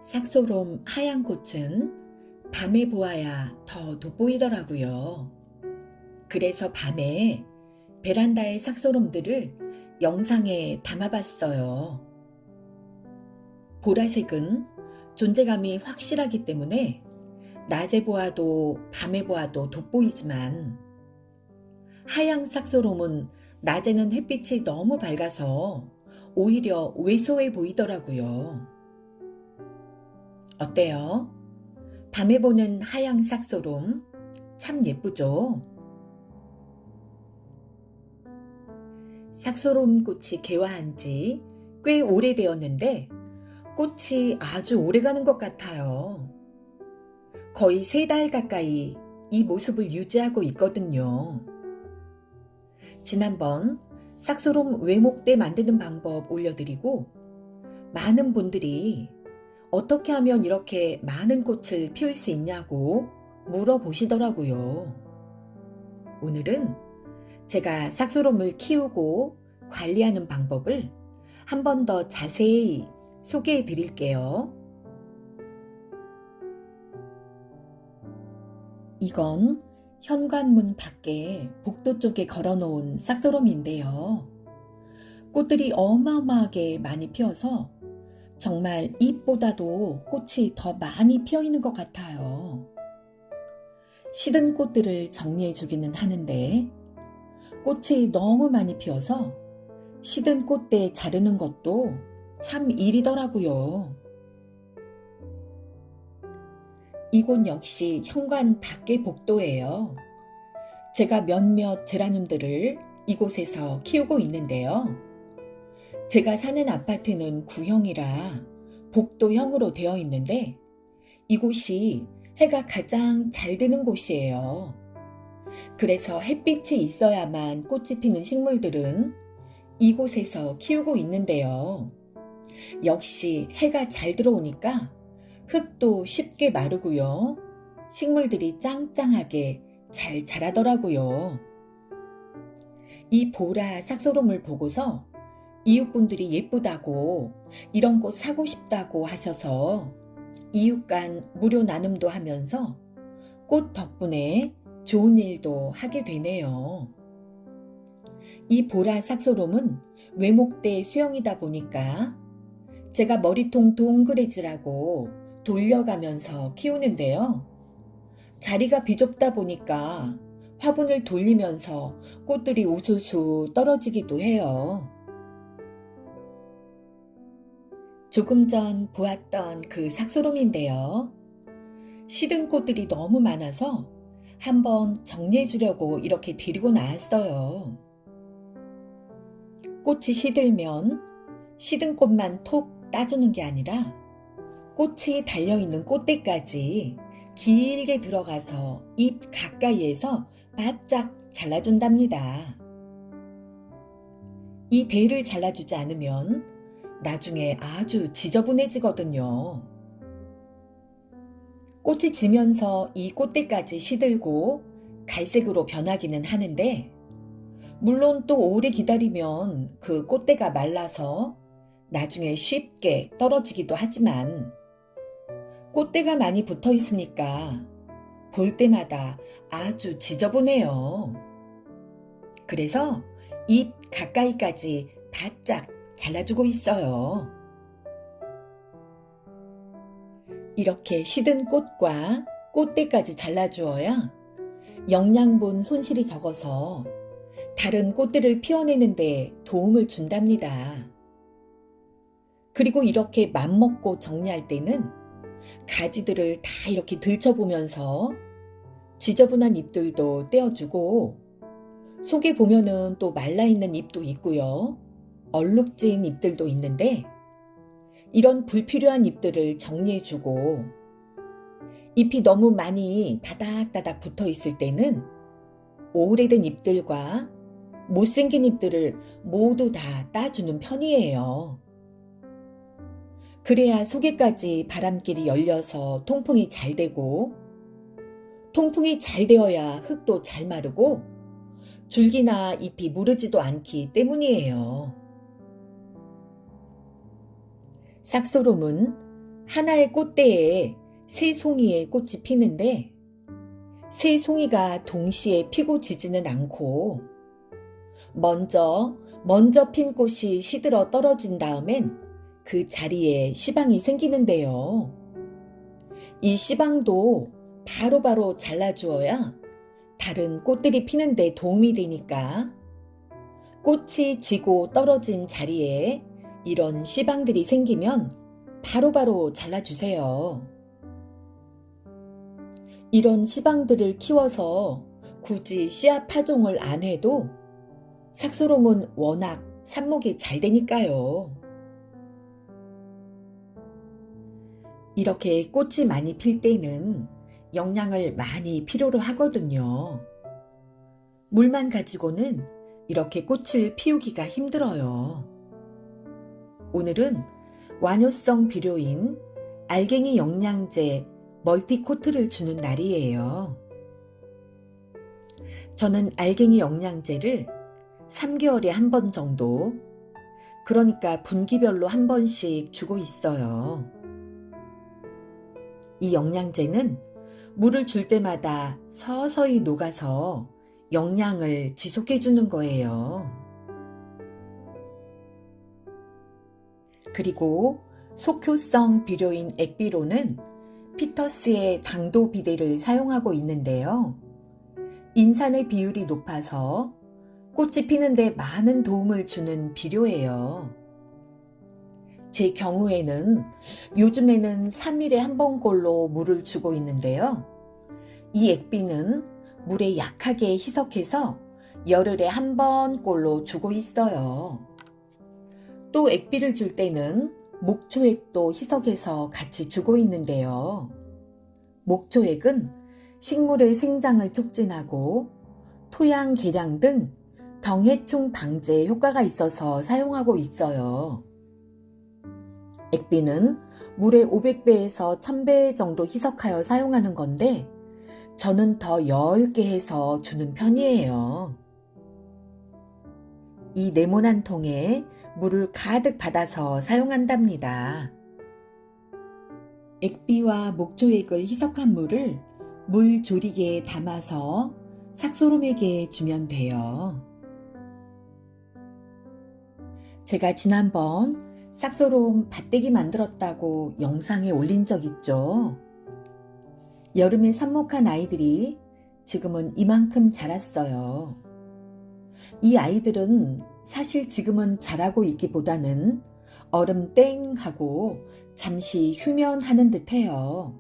삭소롬 하얀 꽃은 밤에 보아야 더 돋보이더라고요. 그래서 밤에 베란다의 삭소롬들을 영상에 담아봤어요. 보라색은 존재감이 확실하기 때문에 낮에 보아도 밤에 보아도 돋보이지만, 하얀 삭소롬은 낮에는 햇빛이 너무 밝아서 오히려 왜소해 보이더라고요. 어때요? 밤에 보는 하얀 삭소롬 참 예쁘죠? 삭소롬 꽃이 개화한 지 꽤 오래되었는데 꽃이 아주 오래가는 것 같아요. 거의 3달 가까이 이 모습을 유지하고 있거든요. 지난번 삭소롬 외목대 만드는 방법 올려드리고 많은 분들이 어떻게 하면 이렇게 많은 꽃을 피울 수 있냐고 물어보시더라고요. 오늘은 제가 삭소롬을 키우고 관리하는 방법을 한 번 더 자세히 소개해 드릴게요. 이건 현관문 밖에 복도 쪽에 걸어놓은 삭소롬인데요. 꽃들이 어마어마하게 많이 피어서 정말 잎보다도 꽃이 더 많이 피어 있는 것 같아요. 시든 꽃들을 정리해 주기는 하는데 꽃이 너무 많이 피어서 시든 꽃대 자르는 것도 참 일이더라고요. 이곳 역시 현관 밖의 복도예요. 제가 몇몇 제라늄들을 이곳에서 키우고 있는데요. 제가 사는 아파트는 구형이라 복도형으로 되어 있는데 이곳이 해가 가장 잘 드는 곳이에요. 그래서 햇빛이 있어야만 꽃이 피는 식물들은 이곳에서 키우고 있는데요. 역시 해가 잘 들어오니까 흙도 쉽게 마르고요. 식물들이 짱짱하게 잘 자라더라고요. 이 보라 삭소롬을 보고서 이웃분들이 예쁘다고 이런 꽃 사고 싶다고 하셔서 이웃 간 무료 나눔도 하면서 꽃 덕분에 좋은 일도 하게 되네요. 이 보라 삭소롬은 외목대 수영이다 보니까 제가 머리통 동그레지라고 돌려가면서 키우는데요. 자리가 비좁다 보니까 화분을 돌리면서 꽃들이 우수수 떨어지기도 해요. 조금 전 보았던 그 삭소롬인데요. 시든 꽃들이 너무 많아서 한번 정리해 주려고 이렇게 데리고 나왔어요. 꽃이 시들면 시든 꽃만 톡 따주는 게 아니라 꽃이 달려있는 꽃대까지 길게 들어가서 잎 가까이에서 바짝 잘라준답니다. 이 대를 잘라주지 않으면 나중에 아주 지저분해지거든요. 꽃이 지면서 이 꽃대까지 시들고 갈색으로 변하기는 하는데, 물론 또 오래 기다리면 그 꽃대가 말라서 나중에 쉽게 떨어지기도 하지만 꽃대가 많이 붙어 있으니까 볼 때마다 아주 지저분해요. 그래서 잎 가까이까지 바짝 잘라주고 있어요. 이렇게 시든 꽃과 꽃대까지 잘라주어야 영양분 손실이 적어서 다른 꽃들을 피워내는데 도움을 준답니다. 그리고 이렇게 맘먹고 정리할 때는 가지들을 다 이렇게 들춰보면서 지저분한 잎들도 떼어주고, 속에 보면은 또 말라있는 잎도 있고요. 얼룩진 잎들도 있는데 이런 불필요한 잎들을 정리해주고, 잎이 너무 많이 다닥다닥 붙어 있을 때는 오래된 잎들과 못생긴 잎들을 모두 다 따주는 편이에요. 그래야 속에까지 바람길이 열려서 통풍이 잘 되고, 통풍이 잘 되어야 흙도 잘 마르고 줄기나 잎이 무르지도 않기 때문이에요. 삭소롬은 하나의 꽃대에 세 송이의 꽃이 피는데 세 송이가 동시에 피고 지지는 않고 먼저 핀 꽃이 시들어 떨어진 다음엔 그 자리에 씨방이 생기는데요. 이 씨방도 바로바로 잘라주어야 다른 꽃들이 피는데 도움이 되니까 꽃이 지고 떨어진 자리에 이런 씨방들이 생기면 바로바로 잘라주세요. 이런 씨방들을 키워서 굳이 씨앗 파종을 안 해도 삭소롬은 워낙 삽목이 잘 되니까요. 이렇게 꽃이 많이 필 때는 영양을 많이 필요로 하거든요. 물만 가지고는 이렇게 꽃을 피우기가 힘들어요. 오늘은 완효성 비료인 알갱이 영양제 멀티코트를 주는 날이에요. 저는 알갱이 영양제를 3개월에 한 번 정도, 그러니까 분기별로 한 번씩 주고 있어요. 이 영양제는 물을 줄 때마다 서서히 녹아서 영양을 지속해 주는 거예요. 그리고 속효성 비료인 액비로는 피터스의 당도 비대를 사용하고 있는데요. 인산의 비율이 높아서 꽃이 피는데 많은 도움을 주는 비료예요. 제 경우에는 요즘에는 3일에 한 번꼴로 물을 주고 있는데요. 이 액비는 물에 약하게 희석해서 열흘에 한 번꼴로 주고 있어요. 또 액비를 줄 때는 목초액도 희석해서 같이 주고 있는데요. 목초액은 식물의 생장을 촉진하고 토양 개량 등 병해충 방제에 효과가 있어서 사용하고 있어요. 액비는 물의 500배에서 1000배 정도 희석하여 사용하는 건데 저는 더 엷게 해서 주는 편이에요. 이 네모난 통에 물을 가득 받아서 사용한답니다. 액비와 목초액을 희석한 물을 물 조리개에 담아서 삭소롬에게 주면 돼요. 제가 지난번 삭소롬 밭대기 만들었다고 영상에 올린 적 있죠. 여름에 삽목한 아이들이 지금은 이만큼 자랐어요. 이 아이들은 사실 지금은 자라고 있기보다는 얼음 땡 하고 잠시 휴면하는 듯 해요.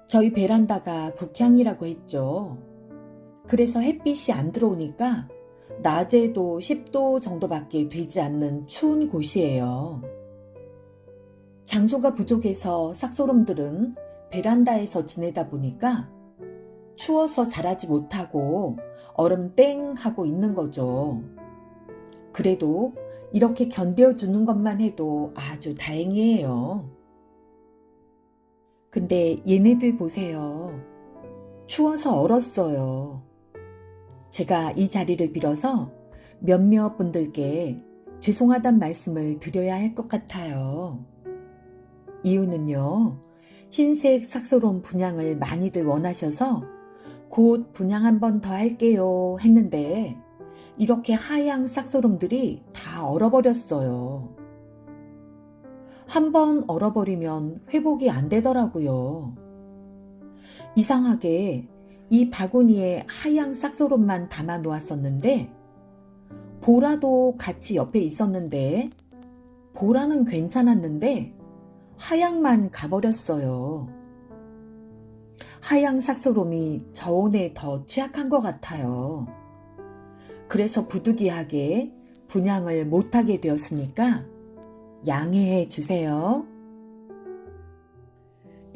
저희 베란다가 북향이라고 했죠. 그래서 햇빛이 안 들어오니까 낮에도 10도 정도밖에 되지 않는 추운 곳이에요. 장소가 부족해서 삭소롬들은 베란다에서 지내다 보니까 추워서 자라지 못하고 얼음 땡 하고 있는 거죠. 그래도 이렇게 견뎌주는 것만 해도 아주 다행이에요. 근데 얘네들 보세요. 추워서 얼었어요. 제가 이 자리를 빌어서 몇몇 분들께 죄송하단 말씀을 드려야 할 것 같아요. 이유는요, 흰색 삭소롬 분양을 많이들 원하셔서 곧 분양 한 번 더 할게요 했는데 이렇게 하얀 삭소롬들이 다 얼어버렸어요. 한 번 얼어버리면 회복이 안 되더라고요. 이상하게 이 바구니에 하얀 삭소롬만 담아 놓았었는데 보라도 같이 옆에 있었는데 보라는 괜찮았는데 하양만 가버렸어요. 하양 삭소롬이 저온에 더 취약한 것 같아요. 그래서 부득이하게 분양을 못하게 되었으니까 양해해 주세요.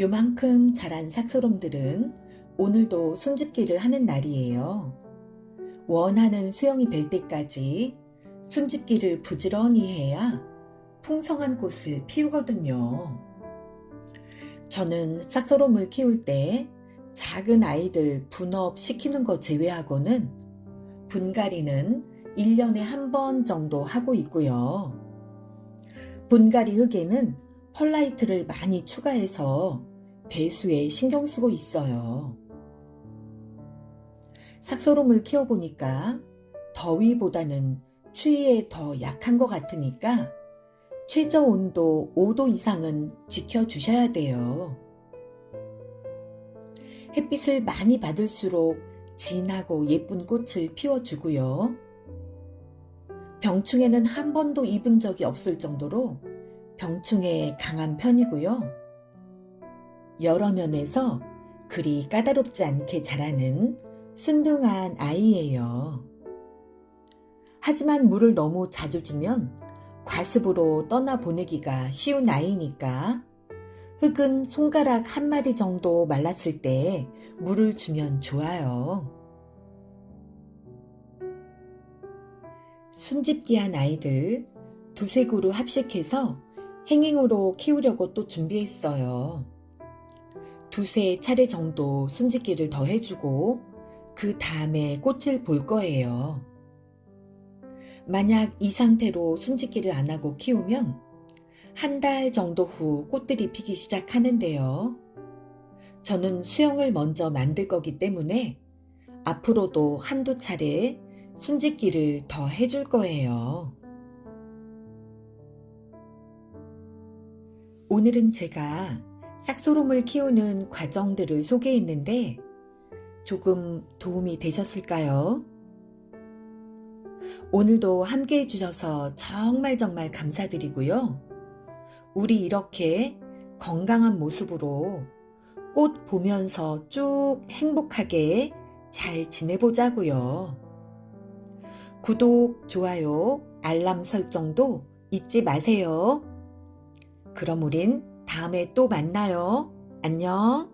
요만큼 자란 삭소롬들은 오늘도 순집기를 하는 날이에요. 원하는 수영이 될 때까지 순집기를 부지런히 해야 풍성한 꽃을 피우거든요. 저는 삭소롬을 키울 때 작은 아이들 분업 시키는 거 제외하고는 분갈이는 1년에 한 번 정도 하고 있고요. 분갈이 흙에는 펄라이트를 많이 추가해서 배수에 신경 쓰고 있어요. 삭소롬을 키워보니까 더위보다는 추위에 더 약한 것 같으니까 최저 온도 5도 이상은 지켜주셔야 돼요. 햇빛을 많이 받을수록 진하고 예쁜 꽃을 피워주고요. 병충해는 한 번도 입은 적이 없을 정도로 병충해에 강한 편이고요. 여러 면에서 그리 까다롭지 않게 자라는 순둥한 아이예요. 하지만 물을 너무 자주 주면 과습으로 떠나보내기가 쉬운 아이니까 흙은 손가락 한 마디 정도 말랐을 때 물을 주면 좋아요. 순집기한 아이들 두세 그루 합식해서 행잉으로 키우려고 또 준비했어요. 두세 차례 정도 순짓기를 더 해주고 그 다음에 꽃을 볼 거예요. 만약 이 상태로 순짓기를 안 하고 키우면 한 달 정도 후 꽃들이 피기 시작하는데요. 저는 수영을 먼저 만들 거기 때문에 앞으로도 한두 차례 순짓기를 더 해줄 거예요. 오늘은 제가 삭소롬을 키우는 과정들을 소개했는데 조금 도움이 되셨을까요? 오늘도 함께 해주셔서 정말 감사드리고요. 우리 이렇게 건강한 모습으로 꽃 보면서 쭉 행복하게 잘 지내보자고요. 구독, 좋아요, 알람 설정도 잊지 마세요. 그럼 우린 다음에 또 만나요. 안녕.